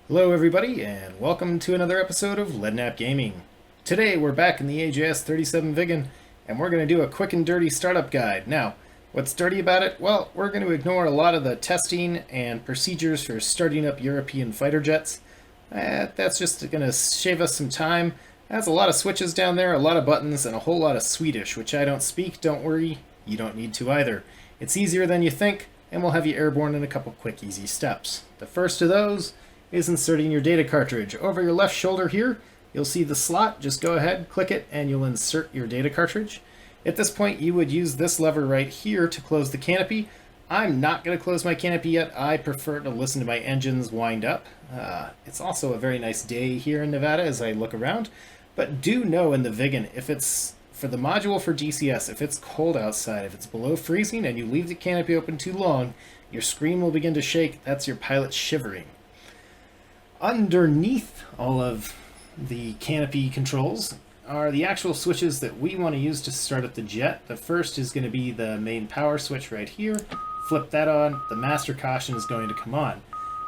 Hello everybody, and welcome to another episode of Leadnap Gaming. Today we're back in the AJS37 Viggen, and we're going to do a quick and dirty startup guide. Now, what's dirty about it? Well, we're going to ignore a lot of the testing and procedures for starting up European fighter jets. That's just going to shave us some time. It has a lot of switches down there, a lot of buttons, and a whole lot of Swedish, which I don't speak. Don't worry, you don't need to either. It's easier than you think, and we'll have you airborne in a couple quick, easy steps. The first of those is inserting your data cartridge. Over your left shoulder here, you'll see the slot. Just go ahead, click it, and you'll insert your data cartridge. At this point, you would use this lever right here to close the canopy. I'm not going to close my canopy yet. I prefer to listen to my engines wind up. It's also a very nice day here in Nevada as I look around. But do know in the Viggen, if it's for the module for DCS, if it's cold outside, if it's below freezing and you leave the canopy open too long, your screen will begin to shake. That's your pilot shivering. Underneath all of the canopy controls are the actual switches that we want to use to start up the jet. The first is going to be the main power switch right here. Flip that on, the master caution is going to come on.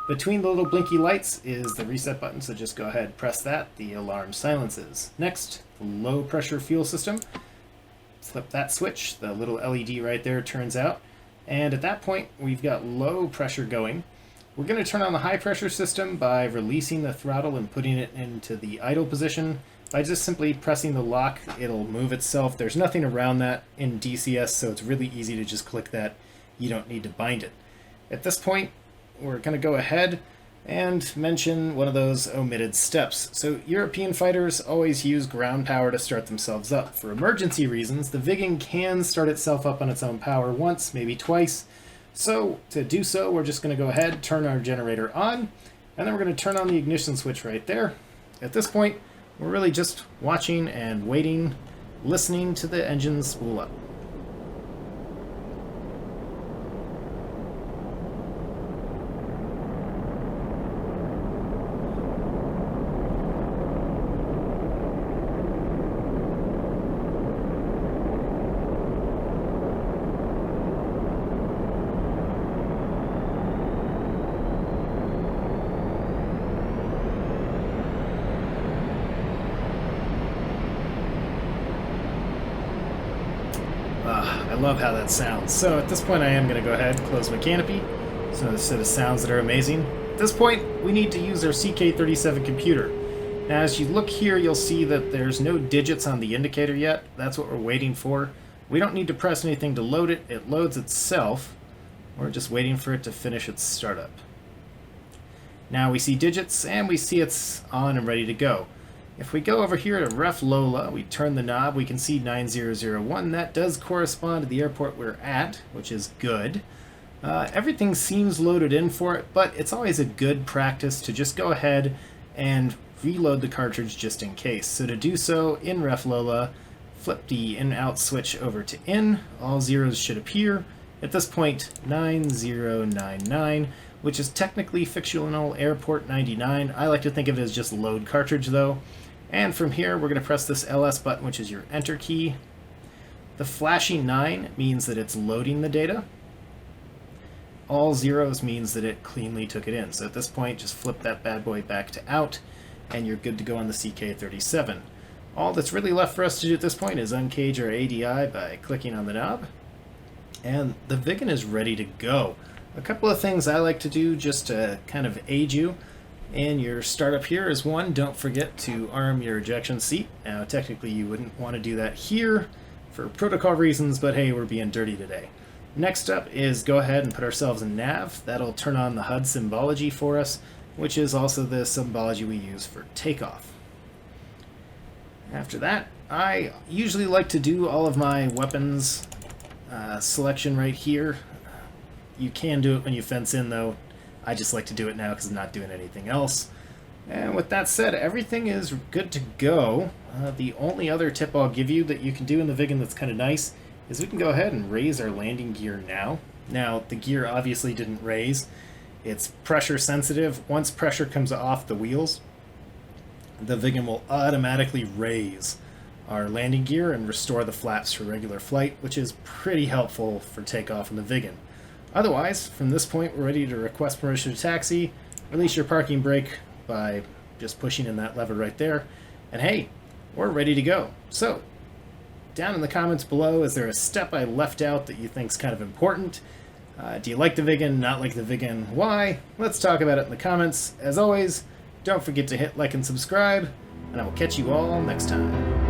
Between the little blinky lights is the reset button, so just go ahead, press that, the alarm silences. Next, the low pressure fuel system. Flip that switch, the little LED right there turns out. And at that point, we've got low pressure going. We're going to turn on the high pressure system by releasing the throttle and putting it into the idle position. By just simply pressing the lock, it'll move itself. There's nothing around that in DCS, so it's really easy to just click that. You don't need to bind it. At this point, we're going to go ahead and mention one of those omitted steps. So European fighters always use ground power to start themselves up. For emergency reasons, the Viggen can start itself up on its own power once, maybe twice. So to do so, we're just going to go ahead, turn our generator on, and then we're going to turn on the ignition switch right there. At this point, we're really just watching and waiting, listening to the engines spool up. I love how that sounds. So at this point I am going to go ahead and close my canopy. So a set of sounds that are amazing. At this point we need to use our CK37 computer. Now as you look here you'll see that there's no digits on the indicator yet. That's what we're waiting for. We don't need to press anything to load it. It loads itself. We're just waiting for it to finish its startup. Now we see digits and we see it's on and ready to go. If we go over here to Ref Lola, we turn the knob, we can see 9001. That does correspond to the airport we're at, which is good. Everything seems loaded in for it, but it's always a good practice to just go ahead and reload the cartridge just in case. So to do so, in Ref Lola, flip the in-out switch over to in. All zeros should appear. At this point, 9099, which is technically fictional Airport 99. I like to think of it as just load cartridge though. And from here, we're going to press this LS button, which is your enter key. The flashing 9 means that it's loading the data. All zeros means that it cleanly took it in. So at this point, just flip that bad boy back to out, and you're good to go on the CK37. All that's really left for us to do at this point is uncage our ADI by clicking on the knob. And the Viggen is ready to go. A couple of things I like to do just to kind of aid you in your startup here is one, don't forget to arm your ejection seat. Now technically you wouldn't want to do that here for protocol reasons, but hey, we're being dirty today. Next up is go ahead and put ourselves in nav. That'll turn on the HUD symbology for us, which is also the symbology we use for takeoff. After that, I usually like to do all of my weapons selection right here. You can do it when you fence in though. I just like to do it now because I'm not doing anything else. And with that said, everything is good to go. The only other tip I'll give you that you can do in the Viggen that's kind of nice is we can go ahead and raise our landing gear now. Now, the gear obviously didn't raise. It's pressure sensitive. Once pressure comes off the wheels, the Viggen will automatically raise our landing gear and restore the flaps for regular flight, which is pretty helpful for takeoff in the Viggen. Otherwise, from this point, we're ready to request permission to taxi, release your parking brake, by just pushing in that lever right there. And hey, we're ready to go. So, down in the comments below, is there a step I left out that you think's kind of important? Do you like the Viggen, not like the Viggen? Why? Let's talk about it in the comments. As always, don't forget to hit like and subscribe, and I will catch you all next time.